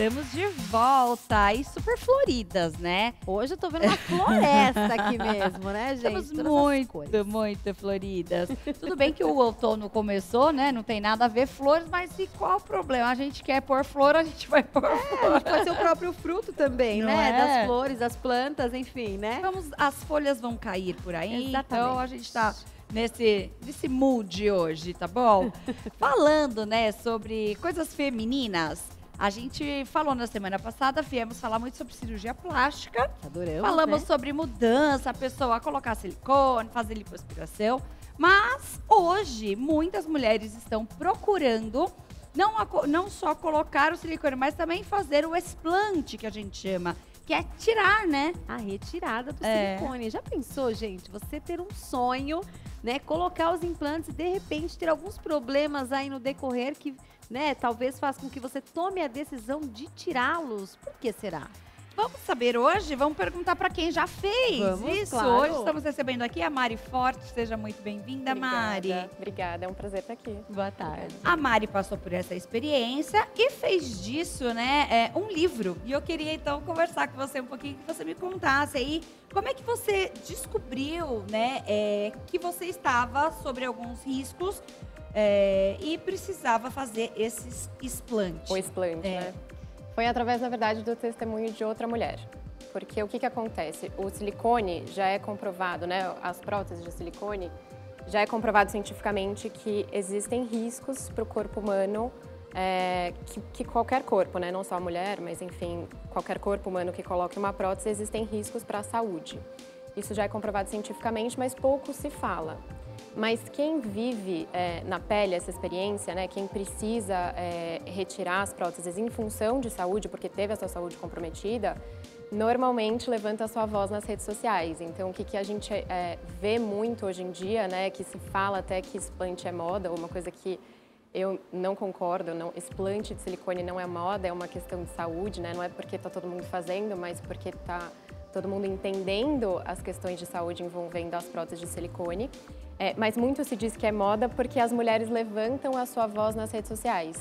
Estamos de volta e super floridas, né? Hoje eu tô vendo uma floresta aqui mesmo, né, gente? Estamos muito floridas. Tudo bem que o outono começou, né? Não tem nada a ver flores, mas e qual o problema? A gente quer pôr flor, a gente vai pôr flor. Pode ser o próprio fruto também, Não né? é? Das flores, das plantas, enfim, né? As folhas vão cair por aí, Exatamente. então a gente tá nesse mood hoje, tá bom? Falando, né, sobre coisas femininas, a gente falou na semana passada, viemos falar muito sobre cirurgia plástica. Adoramos, Falamos né? sobre mudança, a pessoa colocar silicone, fazer lipoaspiração. Mas hoje, muitas mulheres estão procurando não só colocar o silicone, mas também fazer o explante, que a gente chama. Que é tirar, né? A retirada do silicone. Já pensou, gente? Você ter um sonho, né? Colocar os implantes e, de repente, ter alguns problemas aí no decorrer que, né? Talvez faça com que você tome a decisão de tirá-los. Por que será? Vamos saber hoje, vamos perguntar para quem já fez isso. Claro. Hoje estamos recebendo aqui a Mari Forte, seja muito bem-vinda, Mari. Obrigada, é um prazer estar aqui. Boa tarde. A Mari passou por essa experiência e fez disso, né, um livro. E eu queria, então, conversar com você um pouquinho, que você me contasse aí como é que você descobriu, né, que você estava sobre alguns riscos e precisava fazer esses explantes. O explante, né? Foi através, na verdade, do testemunho de outra mulher. Porque o que acontece? O silicone já é comprovado, né? As próteses de silicone, já é comprovado cientificamente que existem riscos para o corpo humano, que qualquer corpo, né? Não só a mulher, mas enfim, qualquer corpo humano que coloque uma prótese, existem riscos para a saúde. Isso já é comprovado cientificamente, mas pouco se fala. Mas quem vive na pele essa experiência, né, quem precisa retirar as próteses em função de saúde, porque teve a sua saúde comprometida, normalmente levanta a sua voz nas redes sociais. Então, o que a gente vê muito hoje em dia, né, que se fala até que explante é moda, uma coisa que eu não concordo, explante de silicone não é moda, é uma questão de saúde, né, não é porque está todo mundo fazendo, mas porque está todo mundo entendendo as questões de saúde envolvendo as próteses de silicone. Mas muito se diz que é moda porque as mulheres levantam a sua voz nas redes sociais.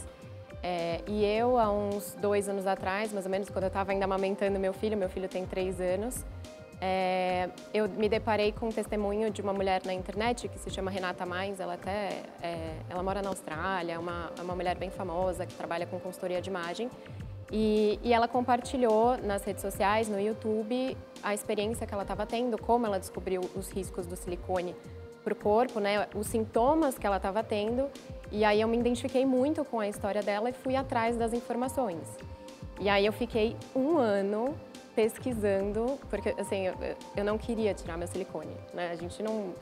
E eu, há uns 2 anos atrás, mais ou menos, quando eu estava ainda amamentando meu filho tem 3 anos, eu me deparei com um testemunho de uma mulher na internet que se chama Renata Mais. Ela ela mora na Austrália, é uma mulher bem famosa que trabalha com consultoria de imagem. E ela compartilhou nas redes sociais, no YouTube, a experiência que ela estava tendo, como ela descobriu os riscos do silicone para o corpo, né, os sintomas que ela estava tendo. E aí eu me identifiquei muito com a história dela e fui atrás das informações. E aí eu fiquei 1 ano pesquisando, porque assim, eu não queria tirar meu silicone, né? A gente não...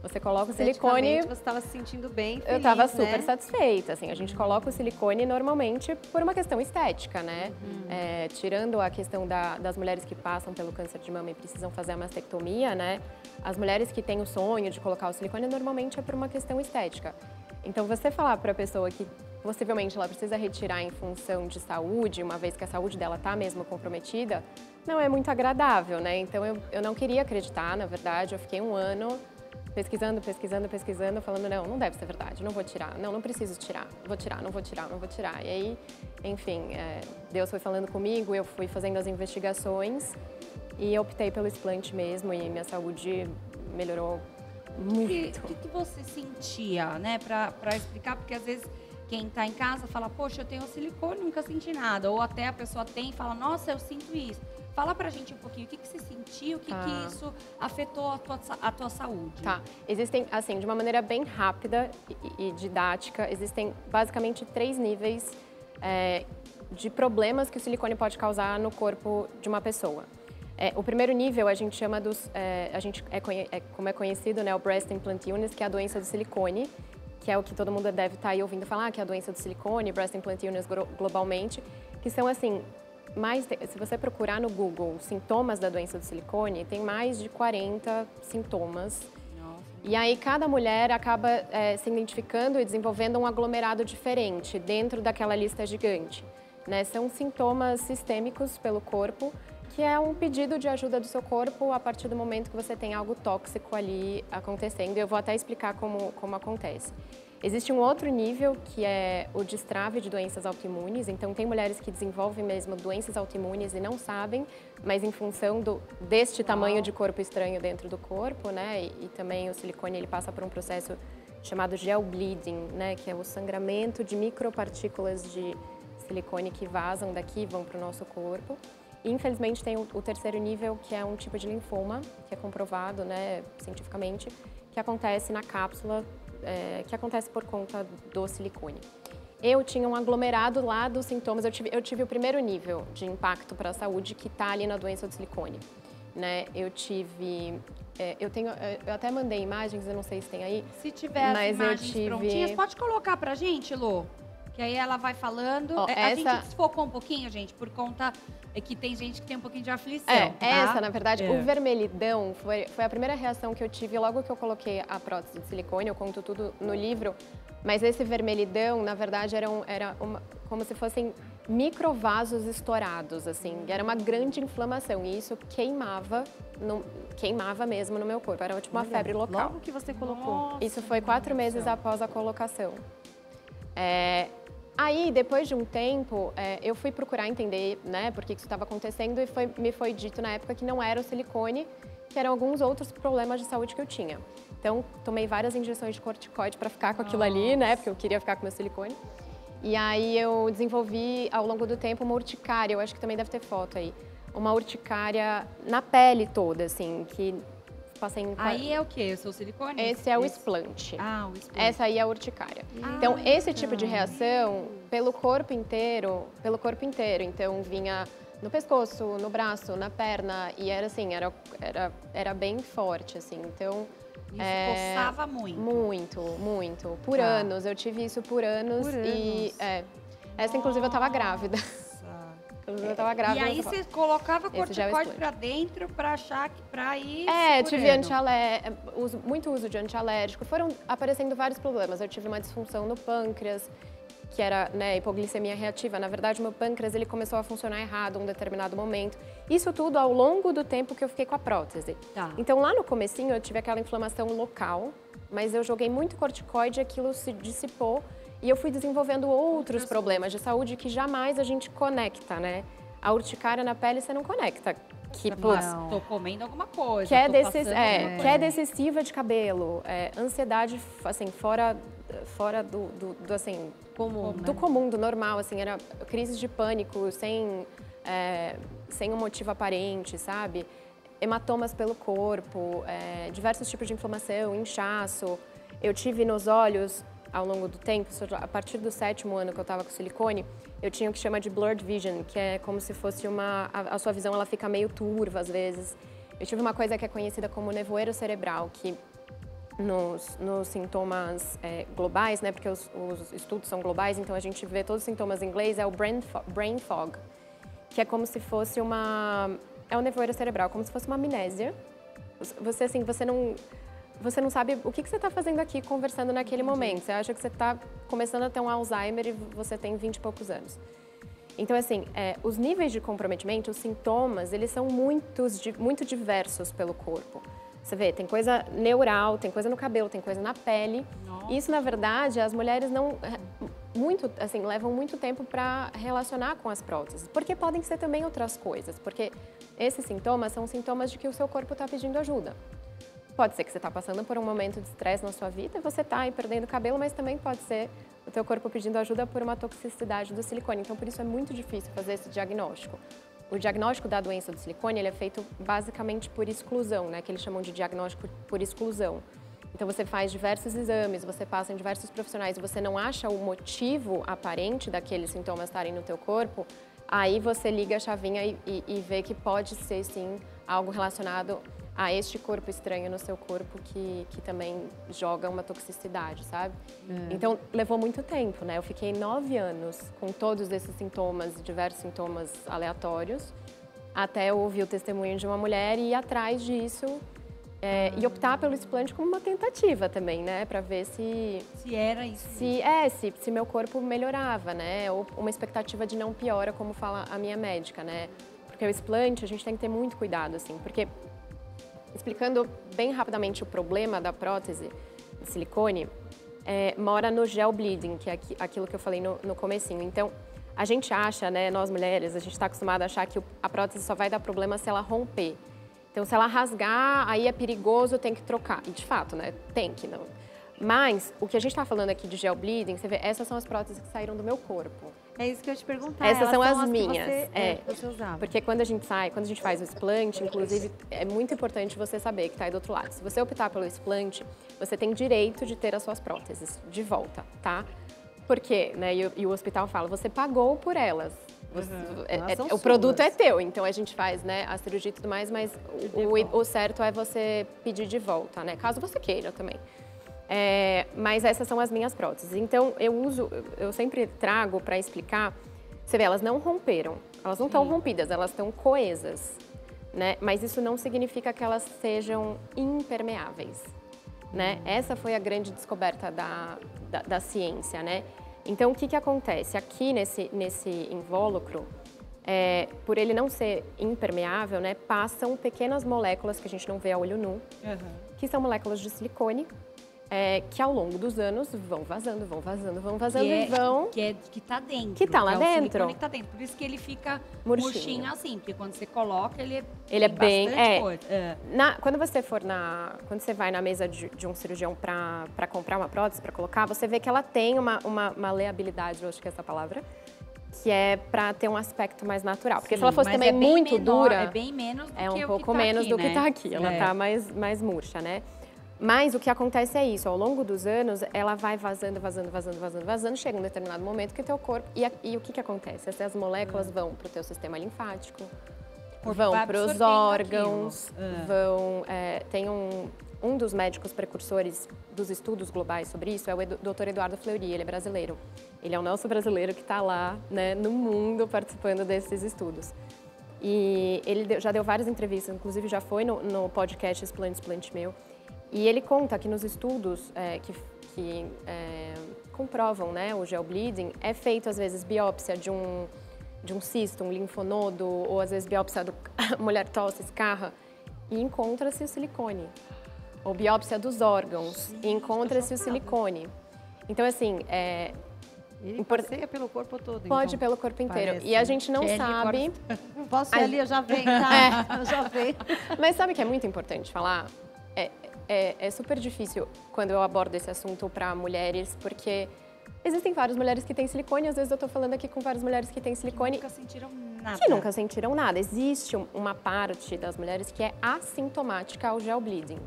Você coloca o silicone... Você estava se sentindo bem, feliz, eu estava super né? satisfeita, assim. A gente coloca o silicone normalmente por uma questão estética, né? Tirando a questão das mulheres que passam pelo câncer de mama e precisam fazer a mastectomia, né? As mulheres que têm o sonho de colocar o silicone normalmente é por uma questão estética. Então, você falar para a pessoa que possivelmente ela precisa retirar em função de saúde, uma vez que a saúde dela está mesmo comprometida, não é muito agradável, né? Então, eu não queria acreditar, na verdade. Eu fiquei 1 ano pesquisando, falando, não deve ser verdade, não vou tirar, não preciso tirar, vou tirar, não vou tirar. E aí, enfim, Deus foi falando comigo, eu fui fazendo as investigações e optei pelo explante mesmo e minha saúde melhorou muito. O que você sentia, né, pra explicar? Porque às vezes quem tá em casa fala, poxa, eu tenho silicone, nunca senti nada. Ou até a pessoa tem e fala, nossa, eu sinto isso. Fala pra gente um pouquinho, o que você sentiu, o que isso afetou a tua saúde? Tá, existem, assim, de uma maneira bem rápida e didática, existem basicamente 3 níveis de problemas que o silicone pode causar no corpo de uma pessoa. O primeiro nível a gente chama como é conhecido, né, o Breast Implant Illness, que é a doença do silicone, que é o que todo mundo deve estar aí ouvindo falar, que é a doença do silicone, Breast Implant Illness globalmente, que são assim, se você procurar no Google sintomas da doença do silicone, tem mais de 40 sintomas. Nossa. E aí cada mulher acaba se identificando e desenvolvendo um aglomerado diferente dentro daquela lista gigante, né? São sintomas sistêmicos pelo corpo, que é um pedido de ajuda do seu corpo a partir do momento que você tem algo tóxico ali acontecendo. Eu vou até explicar como acontece. Existe um outro nível que é o destrave de doenças autoimunes. Então, tem mulheres que desenvolvem mesmo doenças autoimunes e não sabem, mas em função deste tamanho de corpo estranho dentro do corpo, né? E também o silicone, ele passa por um processo chamado gel bleeding, né? Que é o sangramento de micropartículas de silicone que vazam daqui e vão para o nosso corpo. E, infelizmente, tem o terceiro nível, que é um tipo de linfoma, que é comprovado, né, cientificamente, que acontece na cápsula, que acontece por conta do silicone. Eu tinha um aglomerado lá dos sintomas, eu tive o primeiro nível de impacto para a saúde que está ali na doença do silicone, né? Eu até mandei imagens, eu não sei se tem aí. Se tiver as imagens prontinhas, pode colocar pra gente, Lô? Que aí ela vai falando. A gente desfocou um pouquinho, gente, por conta que tem gente que tem um pouquinho de aflição. Tá? Essa, na verdade, o vermelhidão foi a primeira reação que eu tive logo que eu coloquei a prótese de silicone. Eu conto tudo no livro. Mas esse vermelhidão, na verdade, era como se fossem microvasos estourados, assim. Era uma grande inflamação e isso queimava mesmo no meu corpo. Era tipo uma febre local. Logo que você colocou. Nossa, isso foi 4 meses após a colocação. Aí, depois de um tempo, eu fui procurar entender, né, por que isso estava acontecendo e me foi dito na época que não era o silicone, que eram alguns outros problemas de saúde que eu tinha. Então, tomei várias injeções de corticoide para ficar com aquilo ali, né, porque eu queria ficar com meu silicone. E aí eu desenvolvi, ao longo do tempo, uma urticária, eu acho que também deve ter foto aí, uma urticária na pele toda, assim, que passei em... Aí é o quê? O seu silicone? Esse é o explante. Ah, o explante. Essa aí é a urticária. Então, esse tipo de reação, pelo corpo inteiro, então vinha no pescoço, no braço, na perna, e era assim, era bem forte, assim, então... Isso coçava muito? Muito. Por anos, eu tive isso por anos. E essa, inclusive, eu tava grávida. Inclusive, eu tava grávida. E aí você colocava corticoide pra dentro pra achar que pra ir tive muito uso de antialérgico. Foram aparecendo vários problemas. Eu tive uma disfunção no pâncreas, que era, né, hipoglicemia reativa. Na verdade, o meu pâncreas ele começou a funcionar errado em um determinado momento. Isso tudo ao longo do tempo que eu fiquei com a prótese. Tá. Então, lá no comecinho, eu tive aquela inflamação local, mas eu joguei muito corticoide, aquilo se dissipou e eu fui desenvolvendo outros problemas de saúde que jamais a gente conecta, né? A urticária na pele você não conecta. Tô comendo alguma coisa. Que é decessiva de cabelo, ansiedade, assim, fora do comum, do normal, assim, era crises de pânico sem um motivo aparente, sabe? Hematomas pelo corpo, diversos tipos de inflamação, inchaço. Eu tive nos olhos, ao longo do tempo, a partir do 7º ano que eu estava com silicone, eu tinha o que chama de blurred vision, que é como se fosse a sua visão ela fica meio turva às vezes. Eu tive uma coisa que é conhecida como nevoeiro cerebral, que nos sintomas globais, né, porque os estudos são globais, então a gente vê todos os sintomas em inglês, é o brain fog, que é como se fosse é um nevoeiro cerebral, como se fosse uma amnésia. Você não sabe o que você está fazendo aqui conversando naquele momento. Você acha que você está começando a ter um Alzheimer e você tem 20 e poucos anos. Então, assim, os níveis de comprometimento, os sintomas, eles são muito diversos pelo corpo. Você vê, tem coisa neural, tem coisa no cabelo, tem coisa na pele. Nossa. Isso, na verdade, as mulheres levam muito tempo para relacionar com as próteses. Porque podem ser também outras coisas. Porque esses sintomas são sintomas de que o seu corpo está pedindo ajuda. Pode ser que você está passando por um momento de estresse na sua vida e você está aí perdendo cabelo, mas também pode ser o teu corpo pedindo ajuda por uma toxicidade do silicone. Então, por isso é muito difícil fazer esse diagnóstico. O diagnóstico da doença do silicone ele é feito basicamente por exclusão, né? Que eles chamam de diagnóstico por exclusão. Então, você faz diversos exames, você passa em diversos profissionais e você não acha o motivo aparente daqueles sintomas estarem no teu corpo, aí você liga a chavinha e vê que pode ser, sim, algo relacionado a este corpo estranho no seu corpo que também joga uma toxicidade, sabe? Então, levou muito tempo, né? Eu fiquei 9 anos com todos esses sintomas, diversos sintomas aleatórios, até eu ouvir o testemunho de uma mulher e ir atrás disso e optar pelo explante como uma tentativa também, né? Para ver se era isso. Se meu corpo melhorava, né? Ou uma expectativa de não piora, como fala a minha médica, né? Porque o explante, a gente tem que ter muito cuidado, assim, porque... Explicando bem rapidamente o problema da prótese de silicone, mora no gel bleeding, que é aquilo que eu falei no comecinho. Então, a gente acha, né, nós mulheres, a gente está acostumada a achar que a prótese só vai dar problema se ela romper. Então, se ela rasgar, aí é perigoso, tem que trocar. E, de fato, né, tem que não. Mas, o que a gente está falando aqui de gel bleeding, você vê, essas são as próteses que saíram do meu corpo. É isso que eu ia te perguntar. Essas são as que minhas. você usava. Porque quando a gente faz o explante, inclusive, é muito importante você saber que está aí do outro lado. Se você optar pelo explante, você tem direito de ter as suas próteses de volta, tá? Porque, né, e o hospital fala, você pagou por elas. O produto é teu, então a gente faz, né, a cirurgia e tudo mais, mas o certo é você pedir de volta, né? Caso você queira também. Mas essas são as minhas próteses. Então, eu sempre trago para explicar, você vê, elas não romperam, elas não estão rompidas, elas estão coesas, né? Mas isso não significa que elas sejam impermeáveis, né? Essa foi a grande descoberta da ciência, né? Então, o que acontece? Aqui nesse invólucro, por ele não ser impermeável, né, passam pequenas moléculas que a gente não vê a olho nu, que são moléculas de silicone, que ao longo dos anos vão vazando e vão... Que tá dentro. Que tá lá dentro. O silicone que tá dentro. Por isso que ele fica murchinho assim, porque quando você coloca, ele é bem... coisa. Quando você vai na mesa de um cirurgião para comprar uma prótese, para colocar, você vê que ela tem uma maleabilidade, eu acho que é essa palavra, que é para ter um aspecto mais natural. Porque se ela fosse também muito dura... É bem menos do que um pouco menos do que tá aqui. Ela tá mais murcha, né? Mas o que acontece é isso, ao longo dos anos, ela vai vazando, chega um determinado momento que o teu corpo... E o que acontece? Essas moléculas vão para o teu sistema linfático, vão para os órgãos, tem um dos médicos precursores dos estudos globais sobre isso, é o Dr. Eduardo Fleury, ele é brasileiro. Ele é o nosso brasileiro que está lá, né, no mundo participando desses estudos. E ele já deu várias entrevistas, inclusive já foi no podcast Explante Meu. E ele conta que nos estudos que comprovam, né, o gel bleeding, é feito às vezes biópsia de um cisto, um linfonodo, ou às vezes biópsia a mulher tosse, escarra, e encontra-se o silicone. Ou biópsia dos órgãos, e encontra-se o silicone. Então, assim, ele passeia pelo corpo todo, pode pelo corpo inteiro. Parece. E a gente não sabe... Não posso ir ali, eu já venho, tá? Eu já venho. Mas sabe que é muito importante falar? É super difícil quando eu abordo esse assunto para mulheres, porque existem várias mulheres que têm silicone, às vezes eu estou falando aqui com várias mulheres que têm silicone... Que nunca sentiram nada. Existe uma parte das mulheres que é assintomática ao gel bleeding.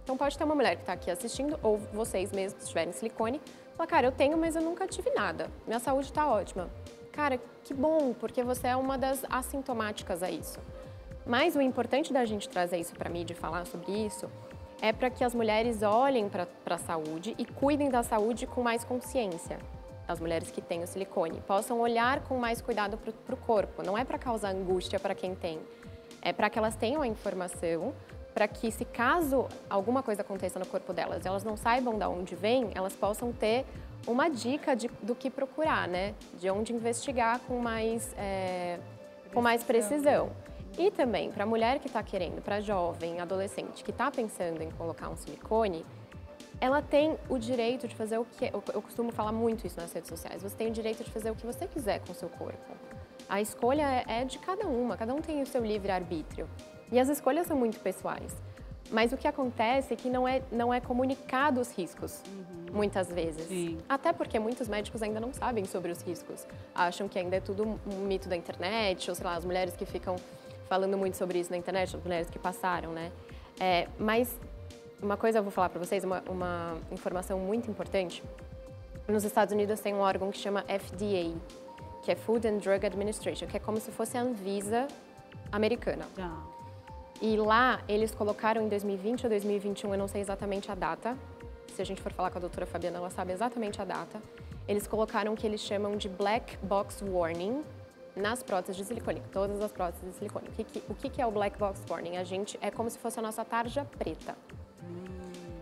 Então pode ter uma mulher que está aqui assistindo, ou vocês mesmos, se tiverem silicone, fala, cara, eu tenho, mas eu nunca tive nada. Minha saúde está ótima. Cara, que bom, porque você é uma das assintomáticas a isso. Mas o importante da gente trazer isso para a mídia e falar sobre isso é para que as mulheres olhem para a saúde e cuidem da saúde com mais consciência. As mulheres que têm o silicone possam olhar com mais cuidado para o corpo. Não é para causar angústia para quem tem, é para que elas tenham a informação, para que se caso alguma coisa aconteça no corpo delas e elas não saibam de onde vem, elas possam ter uma dica do que procurar, né? De onde investigar com mais precisão. E também, para a mulher que está querendo, para a jovem, adolescente, que está pensando em colocar um silicone, ela tem o direito de fazer o que... Eu costumo falar muito isso nas redes sociais. Você tem o direito de fazer o que você quiser com o seu corpo. A escolha é de cada um tem o seu livre-arbítrio. E as escolhas são muito pessoais. Mas o que acontece é que não é comunicado os riscos, muitas vezes. Sim. Até porque muitos médicos ainda não sabem sobre os riscos. Acham que ainda é tudo um mito da internet, ou sei lá, as mulheres que ficam falando muito sobre isso na internet, as mulheres que passaram, né? Mas uma coisa eu vou falar para vocês, uma informação muito importante. Nos Estados Unidos tem um órgão que chama FDA, que é Food and Drug Administration, que é como se fosse a Anvisa americana. E lá eles colocaram em 2020 ou 2021, eu não sei exatamente a data. Se a gente for falar com a doutora Fabiana, ela sabe exatamente a data. Eles colocaram o que eles chamam de Black Box Warning nas próteses de silicone, todas as próteses de silicone. O que é o Black Box Warning? É como se fosse a nossa tarja preta.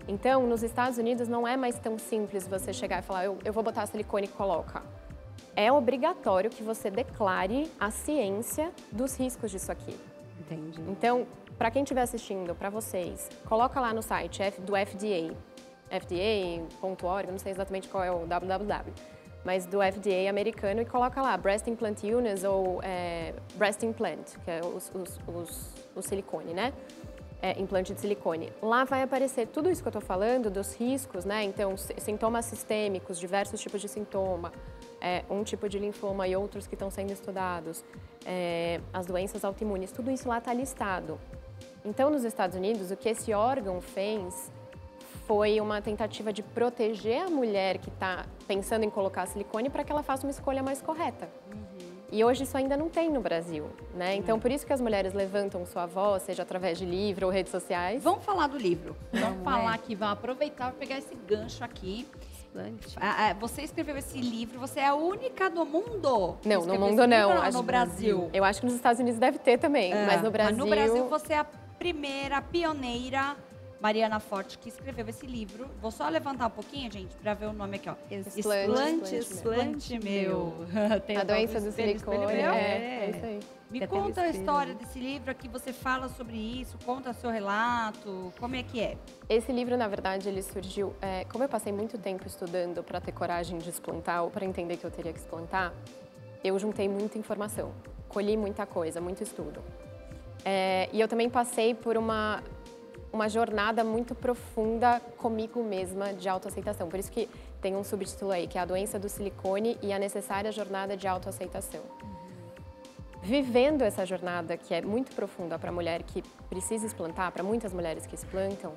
Então, nos Estados Unidos não é mais tão simples você chegar e falar, eu vou botar silicone e coloca. É obrigatório que você declare a ciência dos riscos disso aqui. Entendi. Então, para quem estiver assistindo, para vocês, coloca lá no site do FDA, FDA.org, não sei exatamente qual é o www, mas do FDA americano, e coloca lá Breast Implant Units ou Breast Implant, que é o silicone, né? Implante de silicone. Lá vai aparecer tudo isso que eu estou falando, dos riscos, né? Então, sintomas sistêmicos, diversos tipos de sintoma, um tipo de linfoma e outros que estão sendo estudados, as doenças autoimunes, tudo isso lá está listado. Então, nos Estados Unidos, o que esse órgão fez foi uma tentativa de proteger a mulher que está pensando em colocar silicone para que ela faça uma escolha mais correta. E hoje isso ainda não tem no Brasil, né? Então, por isso que as mulheres levantam sua voz, seja através de livro ou redes sociais. Vamos falar do livro. Vamos falar aqui, vamos aproveitar para pegar esse gancho aqui. Você escreveu esse livro, você é a única do mundo? Não, no mundo não. No Brasil. Eu acho que nos Estados Unidos deve ter também, mas no Brasil... Mas no Brasil você é a primeira, pioneira, Mariana Forte, que escreveu esse livro. Vou só levantar um pouquinho, gente, para ver o nome aqui, ó. Explante meu. A doença do silicone. É isso aí. Me conta a história desse livro aqui, você fala sobre isso, conta seu relato, como é que é? Esse livro, na verdade, ele surgiu... como eu passei muito tempo estudando para ter coragem de explantar, ou para entender que eu teria que explantar, eu juntei muita informação, colhi muita coisa, muito estudo. E eu também passei por uma jornada muito profunda comigo mesma de autoaceitação. Por isso que tem um subtítulo aí, que é a doença do silicone e a necessária jornada de autoaceitação. Vivendo essa jornada, que é muito profunda para a mulher que precisa explantar, para muitas mulheres que explantam,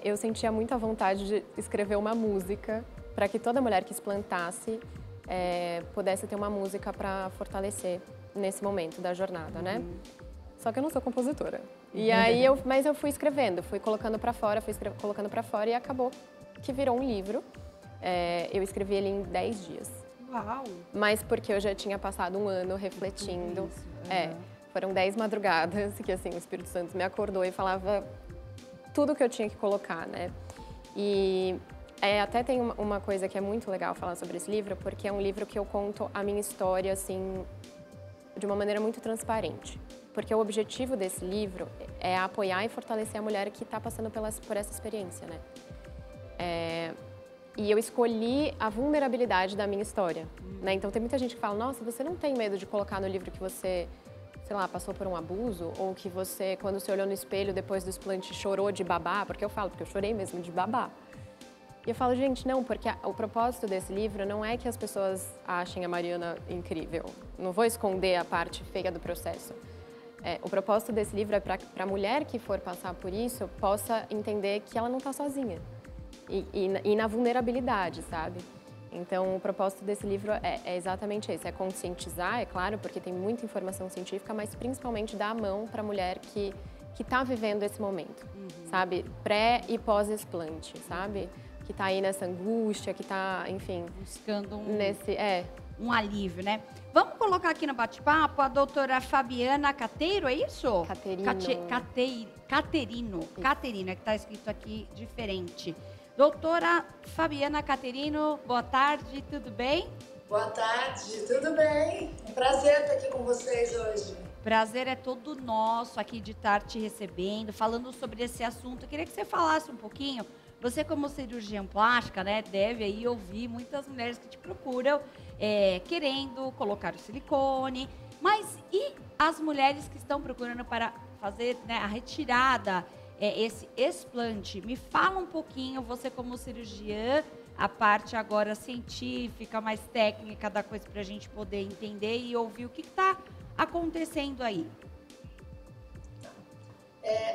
eu sentia muita vontade de escrever uma música para que toda mulher que explantasse pudesse ter uma música para fortalecer nesse momento da jornada, né? Só que eu não sou compositora. E aí mas eu fui escrevendo, fui colocando para fora, colocando para fora e acabou que virou um livro. Eu escrevi ele em 10 dias. Uau! Mas porque eu já tinha passado um ano refletindo. Foram 10 madrugadas que assim, o Espírito Santo me acordou e falava tudo que eu tinha que colocar, né? E até tem uma coisa que é muito legal falar sobre esse livro, porque é um livro que eu conto a minha história, assim, de uma maneira muito transparente. Porque o objetivo desse livro é apoiar e fortalecer a mulher que está passando por essa experiência, né? E eu escolhi a vulnerabilidade da minha história, né? Então tem muita gente que fala, nossa, você não tem medo de colocar no livro que você, sei lá, passou por um abuso? Ou que você, quando você olhou no espelho depois do explante, chorou de babá? Porque eu falo, porque eu chorei mesmo de babá. E eu falo, gente, não, porque o propósito desse livro não é que as pessoas achem a Mariana incrível. Não vou esconder a parte feia do processo. O propósito desse livro é para a mulher que for passar por isso possa entender que ela não está sozinha. E na vulnerabilidade, sabe? Então, o propósito desse livro é exatamente esse, é conscientizar, é claro, porque tem muita informação científica, mas principalmente dar a mão para a mulher que está vivendo esse momento, sabe? Pré e pós-explante, sabe? Que está aí nessa angústia, que está, enfim... Buscando um alívio, né? Vamos colocar aqui no bate-papo a doutora Fabiana Cateiro, é isso? Caterino, é que está escrito aqui diferente. Doutora Fabiana Caterino, boa tarde, tudo bem? Boa tarde, tudo bem? Um prazer estar aqui com vocês hoje. Prazer é todo nosso aqui de estar te recebendo, falando sobre esse assunto. Eu queria que você falasse um pouquinho. Você, como cirurgiã plástica, né, deve aí ouvir muitas mulheres que te procuram querendo colocar o silicone. Mas e as mulheres que estão procurando para fazer, né, a retirada, esse explante? Me fala um pouquinho, você como cirurgiã, a parte agora científica, mais técnica da coisa para a gente poder entender e ouvir o que está acontecendo aí.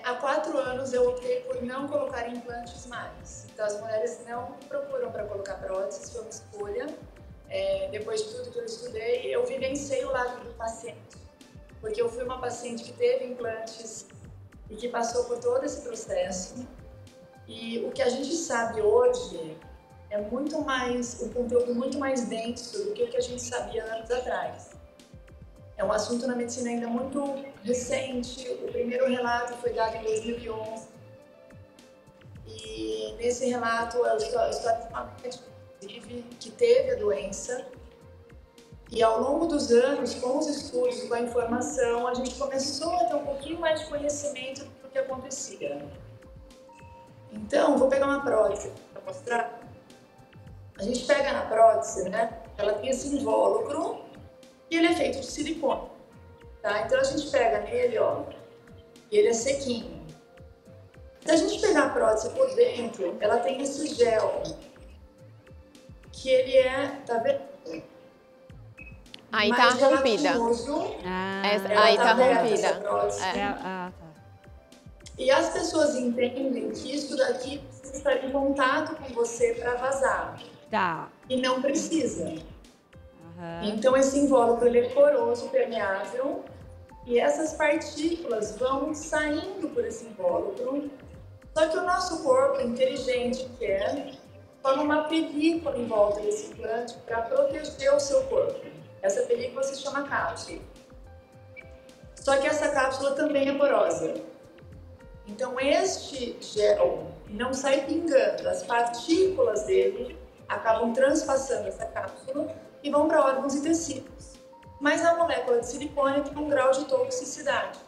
Há 4 anos eu optei por não colocar implantes mais. Então as mulheres não me procuram para colocar próteses, foi uma escolha. Depois de tudo que eu estudei, eu vivenciei o lado do paciente. Porque eu fui uma paciente que teve implantes e que passou por todo esse processo. E o que a gente sabe hoje é muito mais, um conteúdo muito mais denso do que o que a gente sabia anos atrás. É um assunto na medicina ainda muito recente. O primeiro relato foi dado em 2011. E nesse relato, a história de uma médica que teve a doença. E ao longo dos anos, com os estudos e com a informação, a gente começou a ter um pouquinho mais de conhecimento do que acontecia. Então, vou pegar uma prótese para mostrar. A gente pega na prótese, né? Ela tem esse invólucro e ele é feito de silicone, tá? Então a gente pega nele, ó, e ele é sequinho. Se a gente pegar a prótese por dentro, ela tem esse gel, que ele é, tá vendo? Aí Mais tá rompida. gelatinoso. Aí Ela tá aberta, rompida. essa prótese. Tá. E as pessoas entendem que isso daqui precisa estar em contato com você para vazar. Tá. E não precisa. Aham. Então esse invólucro ele é poroso, permeável, e essas partículas vão saindo por esse invólucro. Só que o nosso corpo, inteligente que é, forma uma película em volta desse implante para proteger o seu corpo. Essa película se chama cápsula. Só que essa cápsula também é porosa. Então este gel não sai pingando, as partículas dele acabam transpassando essa cápsula e vão para órgãos e tecidos. Mas a molécula de silicone tem um grau de toxicidade.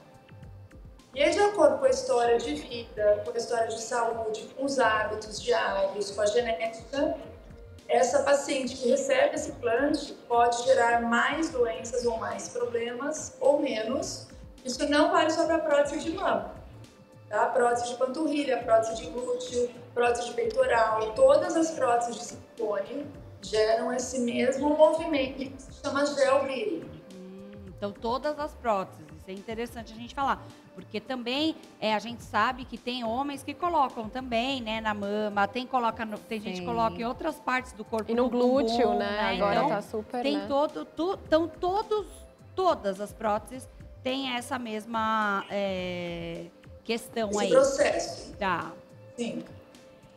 E aí, de acordo com a história de vida, com a história de saúde, com os hábitos diários, com a genética, essa paciente que recebe esse implante pode gerar mais doenças ou mais problemas, ou menos. Isso não vale só para a prótese de mama, tá? Prótese de panturrilha, prótese de glúteo, prótese de peitoral, todas as próteses de silicone geram esse mesmo movimento que se chama gel bleeding. Então, todas as próteses, isso é interessante a gente falar, porque também a gente sabe que tem homens que colocam também, né, na mama, tem gente que coloca em outras partes do corpo, E no glúteo, bumbum, né? Agora então, tá super, tem né? todas as próteses têm essa mesma questão Esse aí. processo. Tá. Sim.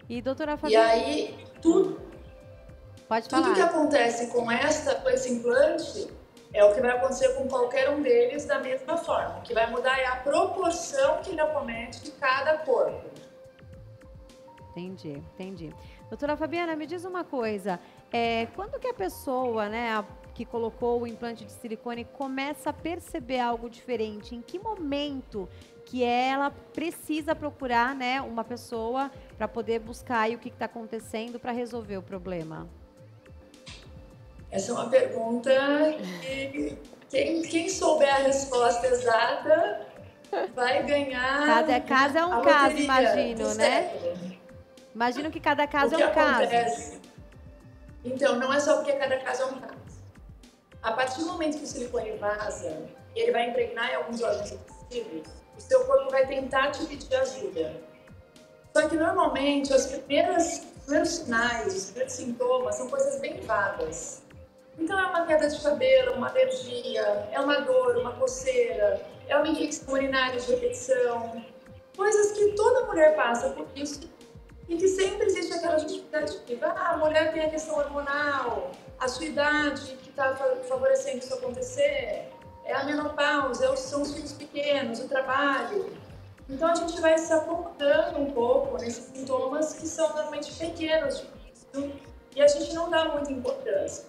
E doutora E Fabiana, aí, tudo pode que falar. acontece com esse implante é o que vai acontecer com qualquer um deles da mesma forma. O que vai mudar é a proporção que ele acomete de cada corpo. Entendi. Doutora Fabiana, me diz uma coisa. Quando que a pessoa, né, que colocou o implante de silicone começa a perceber algo diferente? Em que momento que ela precisa procurar, né, uma pessoa para poder buscar aí o que está acontecendo para resolver o problema? Essa é uma pergunta que quem souber a resposta exata vai ganhar. Cada caso é um a caso, loteria imagino, do né? século. Imagino que cada caso O que é um caso. acontece? Então, não é só porque cada caso é um caso. A partir do momento que o silicone vaza e ele vai impregnar em alguns órgãos intestíneos, o seu corpo vai tentar te pedir ajuda. Só que normalmente os primeiros sinais, os primeiros sintomas são coisas bem vagas. Então é uma queda de cabelo, uma alergia, é uma dor, uma coceira, é uma infecção urinária de repetição. Coisas que toda mulher passa por isso e que sempre existe aquela justificativa. A mulher tem a questão hormonal, a sua idade que está favorecendo isso acontecer, é a menopausa, são os filhos pequenos, o trabalho. Então a gente vai se acomodando um pouco nesses sintomas que são normalmente pequenos e a gente não dá muita importância.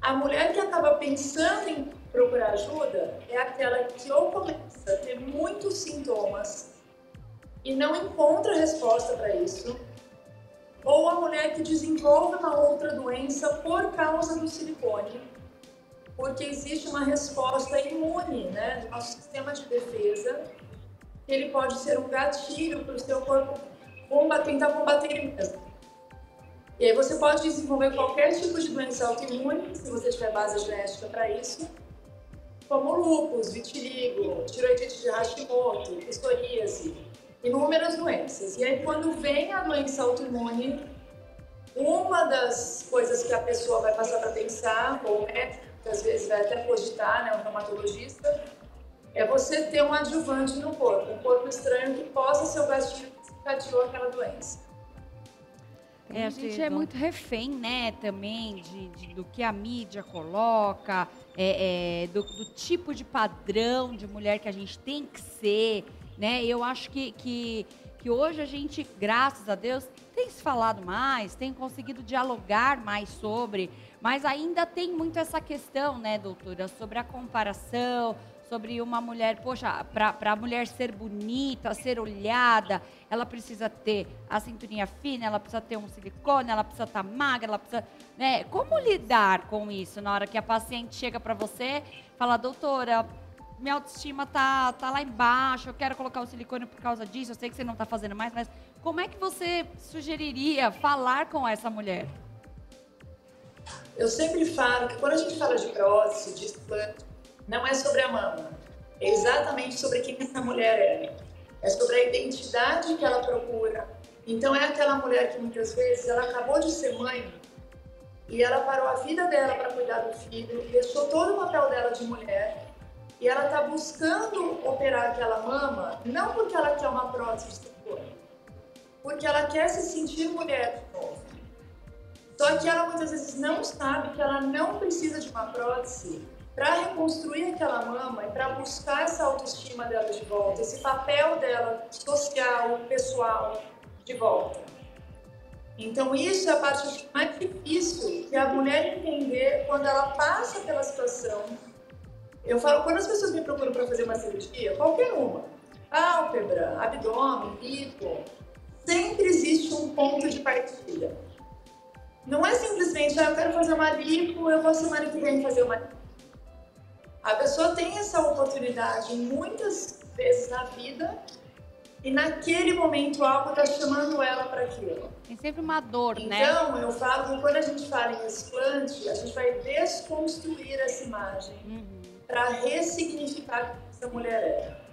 A mulher que acaba pensando em procurar ajuda é aquela que ou começa a ter muitos sintomas e não encontra resposta para isso, ou a mulher que desenvolve uma outra doença por causa do silicone, porque existe uma resposta imune, né, do nosso sistema de defesa, que ele pode ser um gatilho para o seu corpo tentar combater ele mesmo. E aí você pode desenvolver qualquer tipo de doença autoimune, se você tiver base genética para isso, como lúpus, vitiligo, tiroidite de Hashimoto, psoríase, inúmeras doenças. E aí quando vem a doença autoimune, uma das coisas que a pessoa vai passar para pensar, ou o médico, que às vezes vai até cogitar, né, um reumatologista, é você ter um adjuvante no corpo, um corpo estranho que possa ser o gatilho que desencadeou aquela doença. A gente é muito refém, né, também do que a mídia coloca, do tipo de padrão de mulher que a gente tem que ser, né? Eu acho que hoje a gente, graças a Deus, tem se falado mais, tem conseguido dialogar mais sobre, mas ainda tem muito essa questão, né, doutora, sobre a comparação, sobre uma mulher, poxa, para a mulher ser bonita, ser olhada, ela precisa ter a cinturinha fina, ela precisa ter um silicone, ela precisa estar magra, ela precisa, né? Como lidar com isso na hora que a paciente chega para você, fala, doutora, minha autoestima tá lá embaixo, eu quero colocar o silicone por causa disso, eu sei que você não está fazendo mais, mas como é que você sugeriria falar com essa mulher? Eu sempre falo que quando a gente fala de prótese, de implante, não é sobre a mama, é exatamente sobre quem essa mulher é. É sobre a identidade que ela procura. Então é aquela mulher que muitas vezes ela acabou de ser mãe e ela parou a vida dela para cuidar do filho, deixou todo o papel dela de mulher e ela está buscando operar aquela mama, não porque ela quer uma prótese de silicone, porque ela quer se sentir mulher de novo. Só que ela muitas vezes não sabe que ela não precisa de uma prótese para reconstruir aquela mama e para buscar essa autoestima dela de volta, esse papel dela social, pessoal, de volta. Então isso é a parte mais difícil que a mulher entender quando ela passa pela situação. Eu falo, quando as pessoas me procuram para fazer uma cirurgia, qualquer uma, pálpebra, abdômen, lipo, sempre existe um ponto de partida. Não é simplesmente, eu quero fazer uma lipo, eu vou semana que vem fazer uma lipo. A pessoa tem essa oportunidade muitas vezes na vida e naquele momento algo está chamando ela para aquilo. Tem sempre uma dor, então, né? Então, eu falo que quando a gente fala em explante, a gente vai desconstruir essa imagem para ressignificar quem essa mulher é.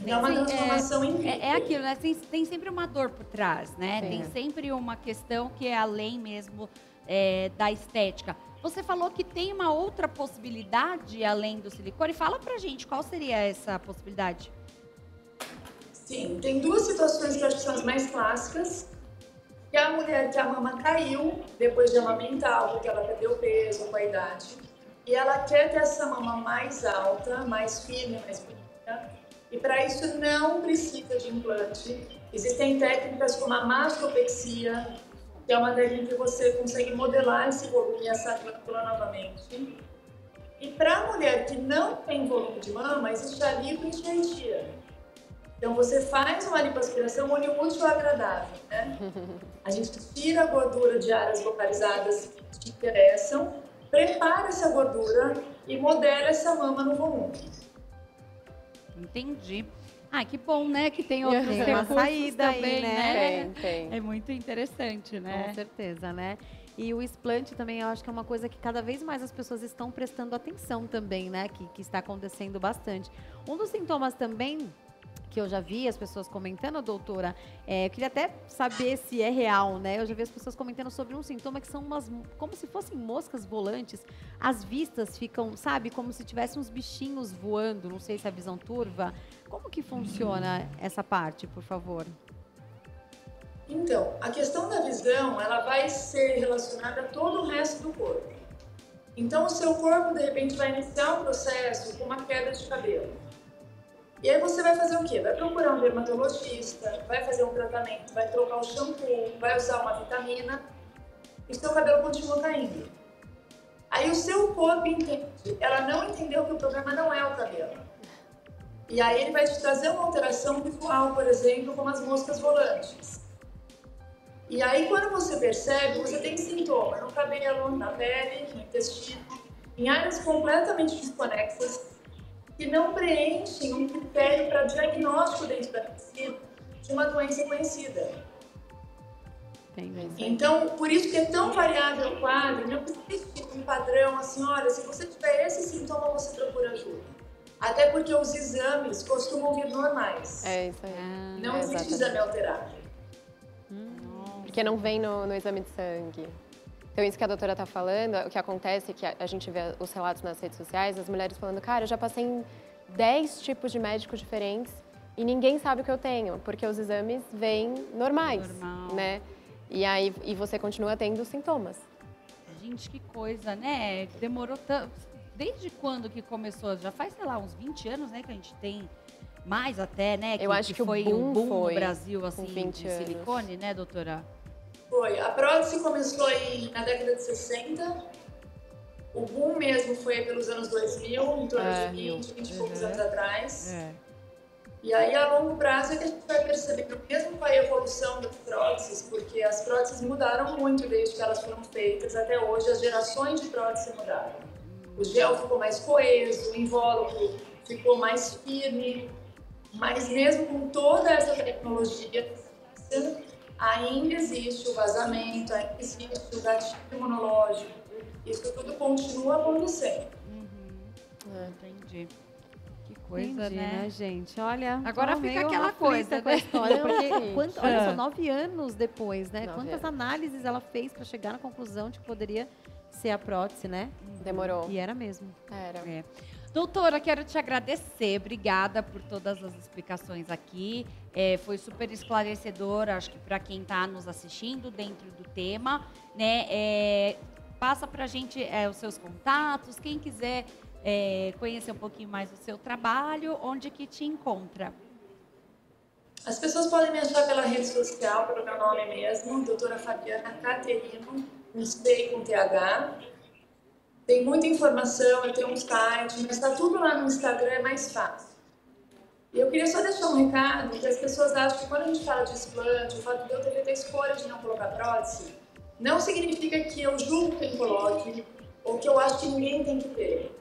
É uma transformação incrível. É aquilo, né? Tem sempre uma dor por trás, né? Sim. Tem sempre uma questão que é além mesmo da estética. Você falou que tem uma outra possibilidade além do silicone. Fala pra gente, qual seria essa possibilidade? Sim, tem duas situações que eu acho que são as mais clássicas. Que é a mulher que a mama caiu depois de amamentar, porque ela perdeu peso com a idade. E ela quer ter essa mama mais alta, mais firme, mais bonita. E para isso não precisa de implante. Existem técnicas como a mastopexia, que é uma técnica que você consegue modelar esse volume e essa glândula novamente. E para a mulher que não tem volume de mama, existe a lipoenxertia. Então você faz uma lipoaspiração útil ou agradável, né? A gente tira a gordura de áreas localizadas que te interessam, prepara essa gordura e modela essa mama no volume. Entendi. Ah, que bom, né? Que tem outros Tem uma saída também, aí, né? Tem. É muito interessante, né? Com certeza, né? E o explante também, eu acho que é uma coisa que cada vez mais as pessoas estão prestando atenção também, né? Que está acontecendo bastante. Um dos sintomas também que eu já vi as pessoas comentando, doutora, eu queria até saber se é real, né? Eu já vi as pessoas comentando sobre um sintoma que são como se fossem moscas volantes. As vistas ficam, sabe, como se tivessem uns bichinhos voando, não sei se é a visão turva. Como que funciona essa parte, por favor? Então, a questão da visão, ela vai ser relacionada a todo o resto do corpo. Então, o seu corpo, de repente, vai iniciar um processo com uma queda de cabelo. E aí você vai fazer o quê? Vai procurar um dermatologista, vai fazer um tratamento, vai trocar o shampoo, vai usar uma vitamina e seu cabelo continua caindo. Aí o seu corpo entende, ela não entendeu que o problema não é o cabelo. E aí ele vai te trazer uma alteração visual, por exemplo, como as moscas volantes. E aí quando você percebe, você tem sintomas no cabelo, na pele, no intestino, em áreas completamente desconexas, que não preenchem um critério para diagnóstico dentro da medicina de uma doença conhecida. Entendi. Então, por isso que é tão variável o quadro, não existe um padrão assim, olha, se você tiver esse sintoma, você procura ajuda. Até porque os exames costumam vir normais. É isso aí. Não existe exame alterado. Porque não vem no exame de sangue. Então, isso que a doutora está falando, o que acontece é que a gente vê os relatos nas redes sociais, as mulheres falando, cara, eu já passei em 10 tipos de médicos diferentes e ninguém sabe o que eu tenho, porque os exames vêm normais, né? E aí você continua tendo sintomas. Gente, que coisa, né? Demorou tanto. Desde quando que começou? Já faz, sei lá, uns 20 anos, né? Que a gente tem mais até, né? Eu acho que foi o boom um boom foi no Brasil, assim, com 20 de silicone, né, doutora? Foi. A prótese começou aí na década de 60 O boom mesmo foi pelos anos 2000, em torno de 20 e poucos anos atrás. E aí, a longo prazo, é que a gente vai perceber, mesmo com a evolução das próteses, porque as próteses mudaram muito desde que elas foram feitas até hoje, as gerações de próteses mudaram. O gel ficou mais coeso, o invólucro ficou mais firme, mas mesmo com toda essa tecnologia, ainda existe o vazamento, ainda existe o gatilho imunológico. Isso tudo continua acontecendo. Entendi. Que coisa, Entendi, né? gente? Olha, Agora tô fica meio aquela aflita coisa, com a né? história, porque olha só, Ah. 9 anos depois, né? 9 Quantas anos. análises ela fez para chegar na conclusão de que poderia ser a prótese, né? Demorou. E era mesmo. Era. É. Doutora, quero te agradecer. Obrigada por todas as explicações aqui. Foi super esclarecedor, acho que para quem está nos assistindo dentro do tema, né? Passa para a gente os seus contatos, quem quiser conhecer um pouquinho mais do seu trabalho, onde que te encontra? As pessoas podem me achar pela rede social, pelo meu nome mesmo, doutora Fabiana Caterino, um C com TH. Tem muita informação, eu tenho um site, mas está tudo lá no Instagram, é mais fácil. E eu queria só deixar um recado, que as pessoas acham que quando a gente fala de explante, o fato de eu ter feito a escolha de não colocar prótese, não significa que eu julgo quem coloque, ou que eu acho que ninguém tem que ter.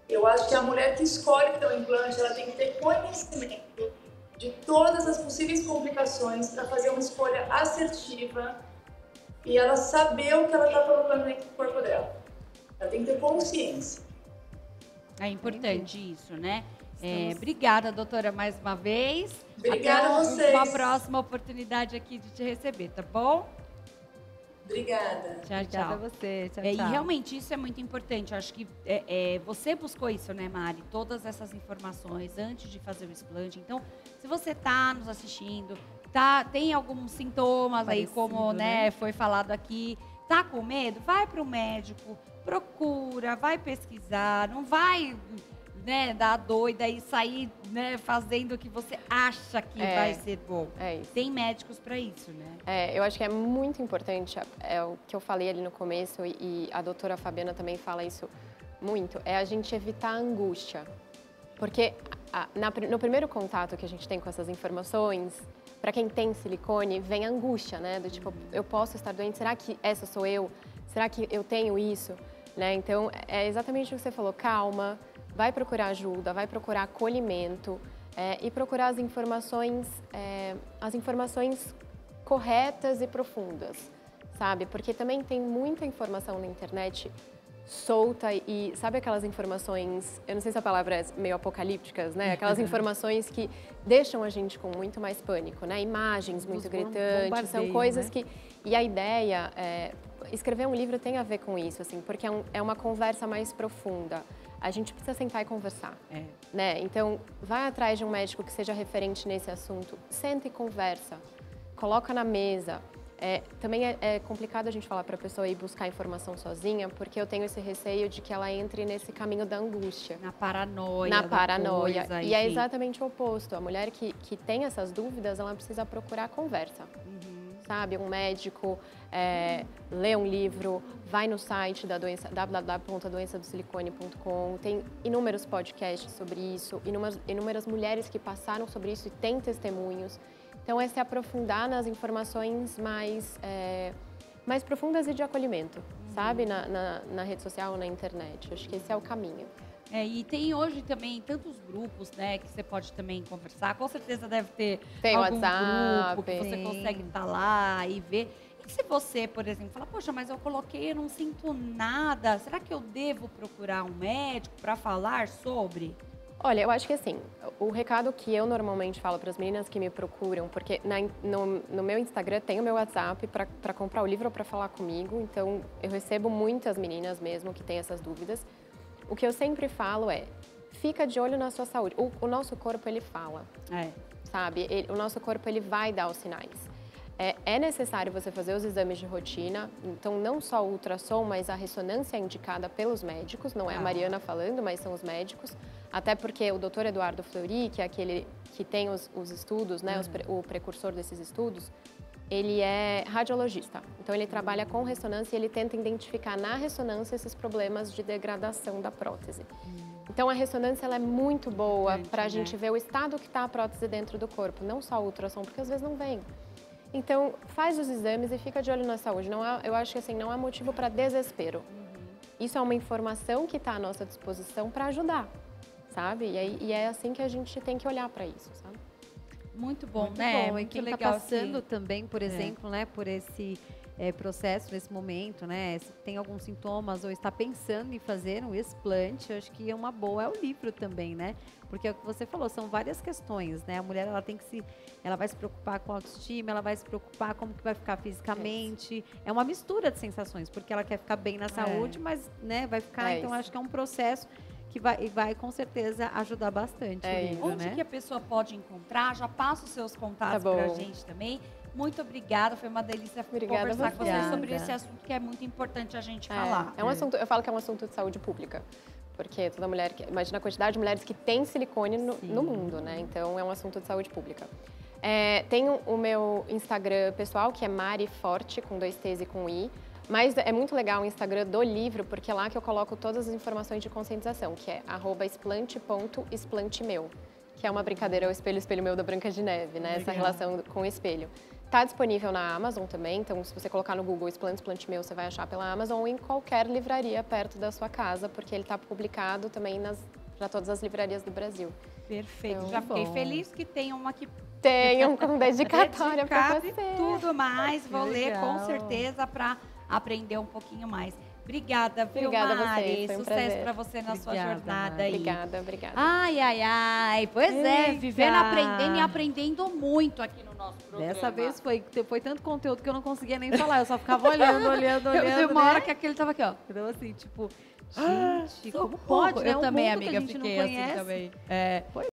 Eu acho que a mulher que escolhe ter um implante, ela tem que ter conhecimento de todas as possíveis complicações para fazer uma escolha assertiva e ela saber o que ela está colocando dentro do corpo dela. Ela tem que ter consciência. É importante isso, né? Obrigada, doutora, mais uma vez. Obrigada a vocês. Uma próxima oportunidade aqui de te receber, tá bom? Obrigada. Tchau, Obrigada a tchau. você. Tchau, E tchau. realmente isso é muito importante. Eu acho que você buscou isso, né, Mari? Todas essas informações antes de fazer o explante. Então, se você está nos assistindo, tem alguns sintomas aí, como né? foi falado aqui, tá com medo? Vai para o médico, procura, vai pesquisar, não vai dar doida e sair fazendo o que você acha que vai ser bom. É isso. Tem médicos para isso, né? Eu acho que é muito importante, é o que eu falei ali no começo e a doutora Fabiana também fala isso muito, é a gente evitar a angústia. Porque no primeiro contato que a gente tem com essas informações, para quem tem silicone, vem a angústia, né? Do tipo, eu posso estar doente, será que essa sou eu? Será que eu tenho isso? Né? Então, é exatamente o que você falou, calma, vai procurar ajuda, vai procurar acolhimento e procurar as informações corretas e profundas, sabe? Porque também tem muita informação na internet solta e sabe aquelas informações, eu não sei se a palavra é meio apocalípticas, né? Aquelas informações que deixam a gente com muito mais pânico, né? Imagens muito gritantes, são coisas que... E a ideia, escrever um livro tem a ver com isso, assim, porque é uma conversa mais profunda. A gente precisa sentar e conversar, né? Então, vai atrás de um médico que seja referente nesse assunto, senta e conversa, coloca na mesa. Também é complicado a gente falar para a pessoa ir buscar informação sozinha, porque eu tenho esse receio de que ela entre nesse caminho da angústia. Na paranoia. Na paranoia. Coisa, e é exatamente o oposto. A mulher que tem essas dúvidas, ela precisa procurar conversa. Sabe? Um médico, lê um livro, vai no site da doença, www.doençadosilicone.com. Tem inúmeros podcasts sobre isso, inúmeras mulheres que passaram sobre isso e têm testemunhos. Então, é se aprofundar nas informações mais profundas e de acolhimento, sabe? Na rede social, na internet. Acho que esse é o caminho. E tem hoje também tantos grupos, né, que você pode também conversar. Com certeza deve ter Tem algum WhatsApp. grupo que você consegue estar lá e ver. E se você, por exemplo, fala, poxa, mas eu coloquei, eu não sinto nada. Será que eu devo procurar um médico para falar sobre? Olha, eu acho que assim, o recado que eu normalmente falo para as meninas que me procuram, porque no meu Instagram tem o meu WhatsApp para comprar o livro ou para falar comigo, então eu recebo muitas meninas mesmo que têm essas dúvidas. O que eu sempre falo fica de olho na sua saúde. O nosso corpo, ele fala, sabe? O nosso corpo, ele vai dar os sinais. É necessário você fazer os exames de rotina, então não só o ultrassom, mas a ressonância é indicada pelos médicos, não é a Mariana falando, mas são os médicos, até porque o Dr. Eduardo Fleury, que é aquele que tem os estudos, né, o precursor desses estudos, ele é radiologista. Então, ele trabalha com ressonância e ele tenta identificar na ressonância esses problemas de degradação da prótese. Então, a ressonância ela é muito boa para a gente ver o estado que está a prótese dentro do corpo, não só o ultrassom, porque às vezes não vem. Então, faz os exames e fica de olho na saúde. Eu acho que assim, não há motivo para desespero. Isso é uma informação que está à nossa disposição para ajudar, sabe? E é assim que a gente tem que olhar para isso, sabe? Muito bom, Muito né? bom. E Muito quem está legal passando esse- também, por exemplo, né, por esse processo, nesse momento, né, se tem alguns sintomas ou está pensando em fazer um explante, eu acho que é uma boa, é o livro também, né? Porque é o que você falou, são várias questões, né? A mulher, ela vai se preocupar com a autoestima, ela vai se preocupar como que vai ficar fisicamente. É uma mistura de sensações, porque ela quer ficar bem na saúde, mas, né, vai ficar, então isso. acho que é um processo que vai com certeza ajudar bastante o livro, Onde né? que a pessoa pode encontrar? Já passa os seus contatos Tá bom. pra gente também. Muito obrigada, foi uma delícia Obrigada a conversar com você você. sobre esse assunto que é muito importante a gente É, falar. é um assunto, eu falo que é um assunto de saúde pública. Porque toda mulher, imagina a quantidade de mulheres que têm silicone no mundo, né? Então, é um assunto de saúde pública. Tem o meu Instagram pessoal, que é Mari Forte, com 2 T's e com I. Mas é muito legal o Instagram do livro, porque é lá que eu coloco todas as informações de conscientização, que é @explante.explante-meu, que é uma brincadeira, o espelho, espelho meu da Branca de Neve, né? Essa relação com o espelho. Está disponível na Amazon também, então se você colocar no Google Explante Meu, você vai achar pela Amazon ou em qualquer livraria perto da sua casa, porque ele está publicado também para todas as livrarias do Brasil. Perfeito. Então, Já fiquei bom. feliz que tem uma aqui Tem um com dedicatória para dedicada você. e tudo mais. Vou ler com legal. certeza para aprender um pouquinho mais. Obrigada, viu, Obrigada a Mari? você, foi um Sucesso prazer. para você na sua Obrigada, jornada Mari. aí. Obrigada, obrigada. Ai, ai, ai. Pois é, Eita. vivendo, aprendendo e aprendendo muito aqui no nosso programa. Dessa vez foi tanto conteúdo que eu não conseguia nem falar, eu só ficava olhando, olhando. Deu uma né? hora que aquele tava aqui, ó. Então, assim, tipo, gente, como Socorro. pode, né? Eu Um também, mundo que amiga, a gente não fiquei assim conhece. também. É. Pois